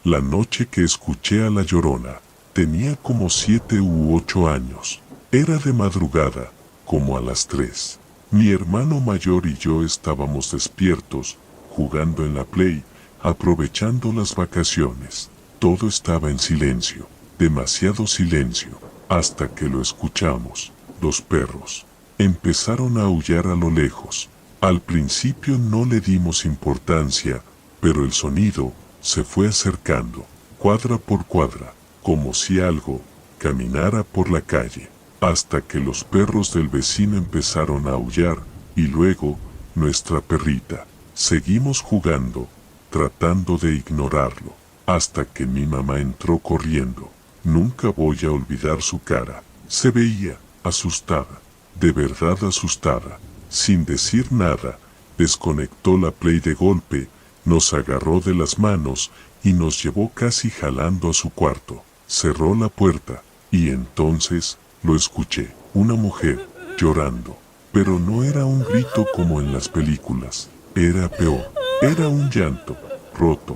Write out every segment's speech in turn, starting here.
La noche que escuché a La Llorona, tenía como 7 u 8 años. Era de madrugada, como a las 3. Mi hermano mayor y yo estábamos despiertos, jugando en la Play, aprovechando las vacaciones. Todo estaba en silencio, demasiado silencio, hasta que lo escuchamos. Los perros empezaron a aullar a lo lejos. Al principio no le dimos importancia, pero el sonido se fue acercando, cuadra por cuadra, como si algo caminara por la calle, hasta que los perros del vecino empezaron a aullar, y luego nuestra perrita. Seguimos jugando, tratando de ignorarlo, hasta que mi mamá entró corriendo. Nunca voy a olvidar su cara. Se veía asustada, de verdad asustada. Sin decir nada, desconectó la Play de golpe, nos agarró de las manos y nos llevó casi jalando a su cuarto. Cerró la puerta, y entonces lo escuché, una mujer llorando. Pero no era un grito como en las películas, era peor, era un llanto, roto,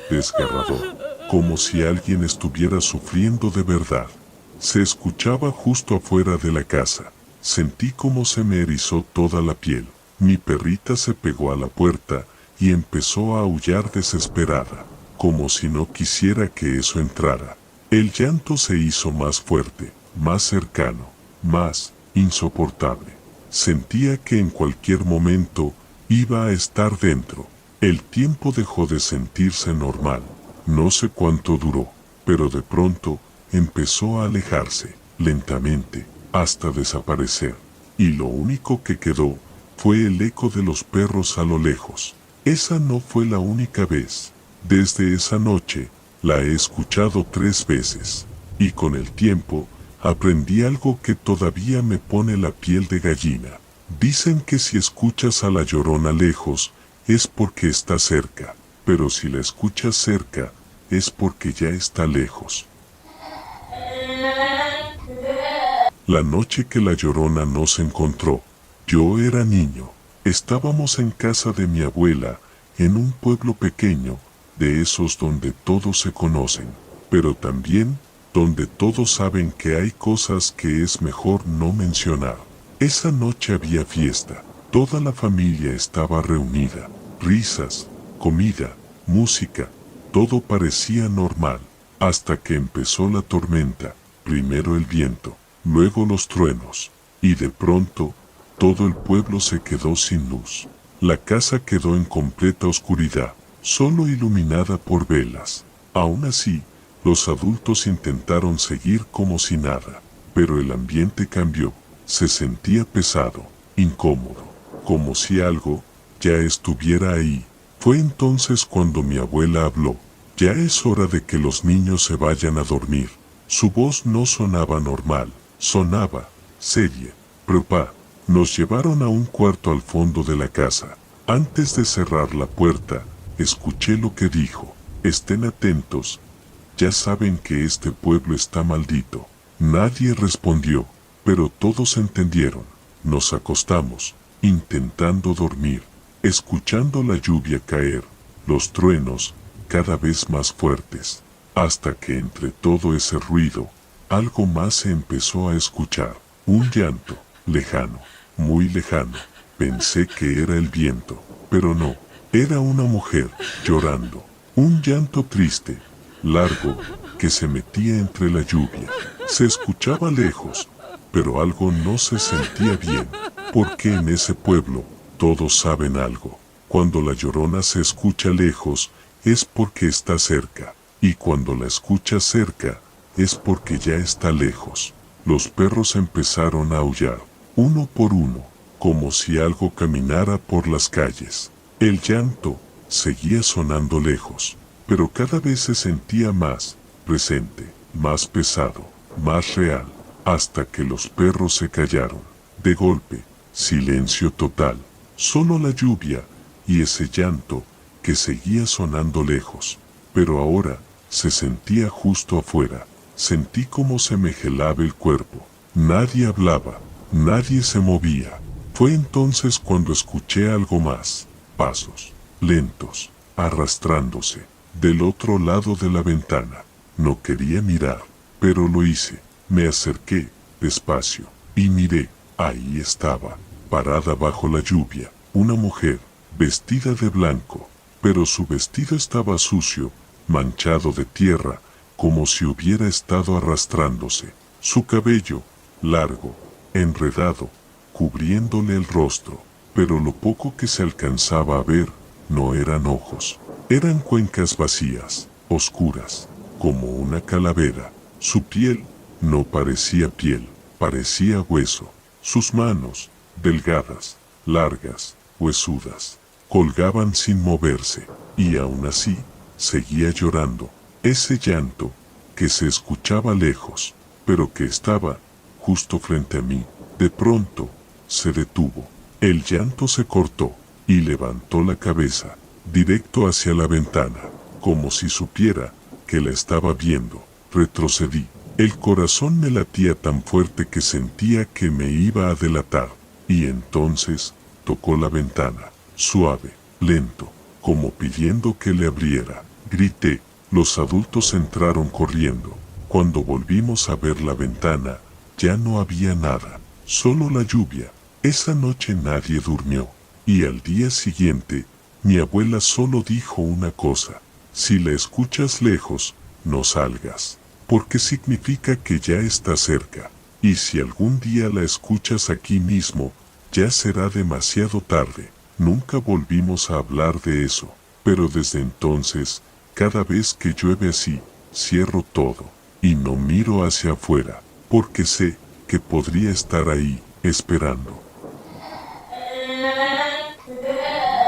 desgarrador, como si alguien estuviera sufriendo de verdad. Se escuchaba justo afuera de la casa. Sentí como se me erizó toda la piel. Mi perrita se pegó a la puerta y empezó a aullar desesperada, como si no quisiera que eso entrara. El llanto se hizo más fuerte, más cercano, más insoportable. Sentía que en cualquier momento iba a estar dentro. El tiempo dejó de sentirse normal. No sé cuánto duró, pero de pronto empezó a alejarse, lentamente, hasta desaparecer. Y lo único que quedó fue el eco de los perros a lo lejos. Esa no fue la única vez. Desde esa noche, la he escuchado 3 veces. Y con el tiempo, aprendí algo que todavía me pone la piel de gallina. Dicen que si escuchas a La Llorona lejos, es porque está cerca. Pero si la escuchas cerca, es porque ya está lejos. La noche que La Llorona nos encontró, yo era niño. Estábamos en casa de mi abuela, en un pueblo pequeño, de esos donde todos se conocen, pero también donde todos saben que hay cosas que es mejor no mencionar. Esa noche había fiesta, toda la familia estaba reunida, risas, comida, música, todo parecía normal, hasta que empezó la tormenta, primero el viento, luego los truenos, y de pronto, todo el pueblo se quedó sin luz. La casa quedó en completa oscuridad, solo iluminada por velas. Aún así, los adultos intentaron seguir como si nada, pero el ambiente cambió. Se sentía pesado, incómodo, como si algo ya estuviera ahí. Fue entonces cuando mi abuela habló. Ya es hora de que los niños se vayan a dormir. Su voz no sonaba normal, sonaba seria. Papá, nos llevaron a un cuarto al fondo de la casa. Antes de cerrar la puerta, escuché lo que dijo. Estén atentos. Ya saben que este pueblo está maldito. Nadie respondió, pero todos entendieron. Nos acostamos, intentando dormir, escuchando la lluvia caer, los truenos, cada vez más fuertes, hasta que entre todo ese ruido, algo más se empezó a escuchar. Un llanto, lejano, muy lejano. Pensé que era el viento, pero no, era una mujer, llorando. Un llanto triste, largo, que se metía entre la lluvia. Se escuchaba lejos, pero algo no se sentía bien, porque en ese pueblo, todos saben algo. Cuando La Llorona se escucha lejos, es porque está cerca, y cuando la escuchas cerca, es porque ya está lejos. Los perros empezaron a aullar, uno por uno, como si algo caminara por las calles. El llanto seguía sonando lejos, pero cada vez se sentía más presente, más pesado, más real, hasta que los perros se callaron. De golpe, silencio total, solo la lluvia y ese llanto que seguía sonando lejos, pero ahora se sentía justo afuera. Sentí como se me gelaba el cuerpo. Nadie hablaba, nadie se movía. Fue entonces cuando escuché algo más, pasos, lentos, arrastrándose. del otro lado de la ventana. No quería mirar, pero lo hice. Me acerqué, despacio, y miré. Ahí estaba, parada bajo la lluvia, una mujer, vestida de blanco, pero su vestido estaba sucio, manchado de tierra, como si hubiera estado arrastrándose. Su cabello, largo, enredado, cubriéndole el rostro, pero lo poco que se alcanzaba a ver no eran ojos, eran cuencas vacías, oscuras, como una calavera. Su piel no parecía piel, parecía hueso. Sus manos, delgadas, largas, huesudas, colgaban sin moverse, y aún así, seguía llorando. Ese llanto, que se escuchaba lejos, pero que estaba justo frente a mí, de pronto, se detuvo. El llanto se cortó, y levantó la cabeza, directo hacia la ventana, como si supiera que la estaba viendo. Retrocedí. El corazón me latía tan fuerte que sentía que me iba a delatar, y entonces tocó la ventana, suave, lento, como pidiendo que le abriera. Grité. Los adultos entraron corriendo. Cuando volvimos a ver la ventana, ya no había nada, solo la lluvia. Esa noche nadie durmió, y al día siguiente, mi abuela solo dijo una cosa: si la escuchas lejos, no salgas, porque significa que ya está cerca, y si algún día la escuchas aquí mismo, ya será demasiado tarde. Nunca volvimos a hablar de eso, pero desde entonces, cada vez que llueve así, cierro todo, y no miro hacia afuera, porque sé que podría estar ahí, esperando.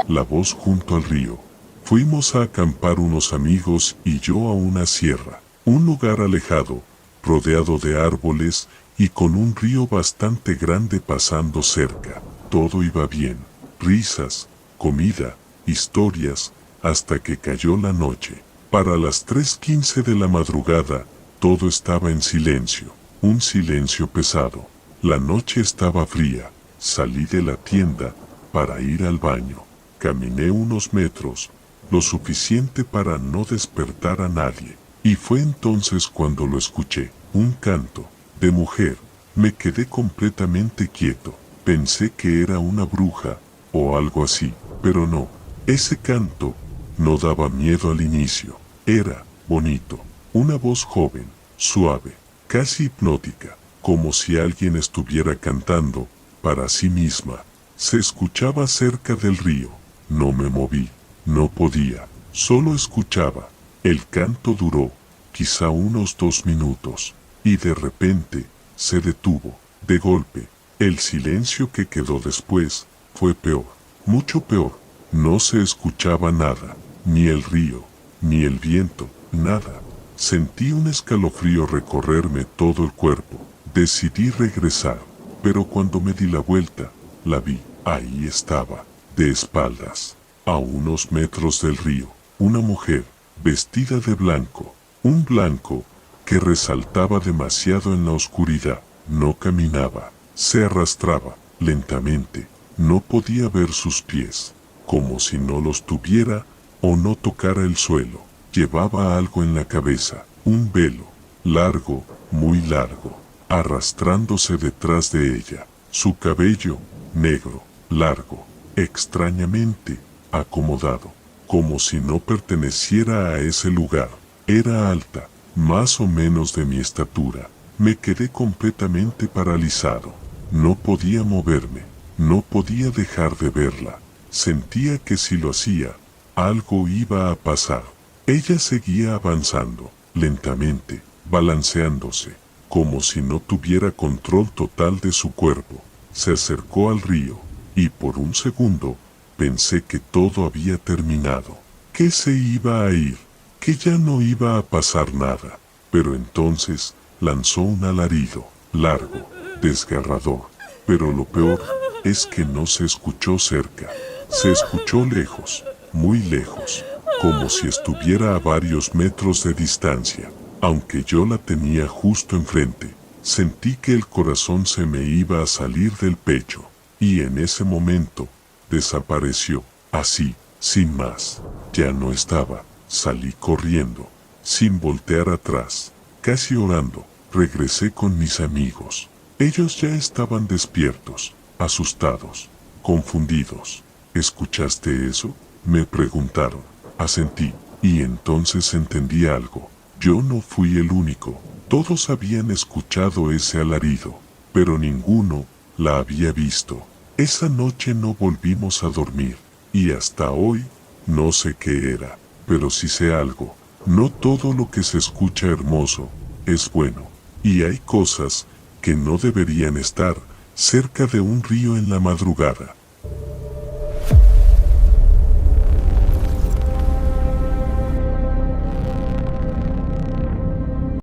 La voz junto al río. Fuimos a acampar unos amigos y yo a una sierra, un lugar alejado, rodeado de árboles y con un río bastante grande pasando cerca. Todo iba bien, risas, comida, historias, hasta que cayó la noche. Para las 3:15 de la madrugada, todo estaba en silencio, un silencio pesado. La noche estaba fría. Salí de la tienda para ir al baño. Caminé unos metros, lo suficiente para no despertar a nadie, y fue entonces cuando lo escuché, un canto de mujer. Me quedé completamente quieto. Pensé que era una bruja o algo así, pero no. Ese canto no daba miedo al inicio. Era bonito. Una voz joven, suave, casi hipnótica, como si alguien estuviera cantando para sí misma. Se escuchaba cerca del río. No me moví, no podía, solo escuchaba. El canto duró, quizá unos 2 minutos, y de repente, se detuvo. De golpe, el silencio que quedó después, fue peor, mucho peor. No se escuchaba nada, ni el río, ni el viento, nada. Sentí un escalofrío recorrerme todo el cuerpo. Decidí regresar, pero cuando me di la vuelta, la vi. Ahí estaba, de espaldas, a unos metros del río, una mujer, vestida de blanco, un blanco que resaltaba demasiado en la oscuridad. No caminaba, se arrastraba, lentamente. No podía ver sus pies, como si no los tuviera o no tocara el suelo. Llevaba algo en la cabeza, un velo, largo, muy largo, arrastrándose detrás de ella. Su cabello, negro, largo, extrañamente acomodado, como si no perteneciera a ese lugar. Era alta, más o menos de mi estatura. Me quedé completamente paralizado. No podía moverme, no podía dejar de verla. Sentía que si lo hacía, algo iba a pasar. Ella seguía avanzando, lentamente, balanceándose, como si no tuviera control total de su cuerpo. Se acercó al río, y por un segundo, pensé que todo había terminado, que se iba a ir, que ya no iba a pasar nada. Pero entonces, lanzó un alarido, largo, desgarrador. Pero lo peor, es que no se escuchó cerca. Se escuchó lejos, muy lejos, como si estuviera a varios metros de distancia. Aunque yo la tenía justo enfrente, sentí que el corazón se me iba a salir del pecho. Y en ese momento, desapareció, así, sin más. Ya no estaba. Salí corriendo, sin voltear atrás, casi orando. Regresé con mis amigos. Ellos ya estaban despiertos, asustados, confundidos. ¿Escuchaste eso?, me preguntaron. Asentí, y entonces entendí algo. Yo no fui el único. Todos habían escuchado ese alarido, pero ninguno la había visto. Esa noche no volvimos a dormir, y hasta hoy no sé qué era, pero sí sé algo. No todo lo que se escucha hermoso es bueno, y hay cosas que no deberían estar cerca de un río en la madrugada.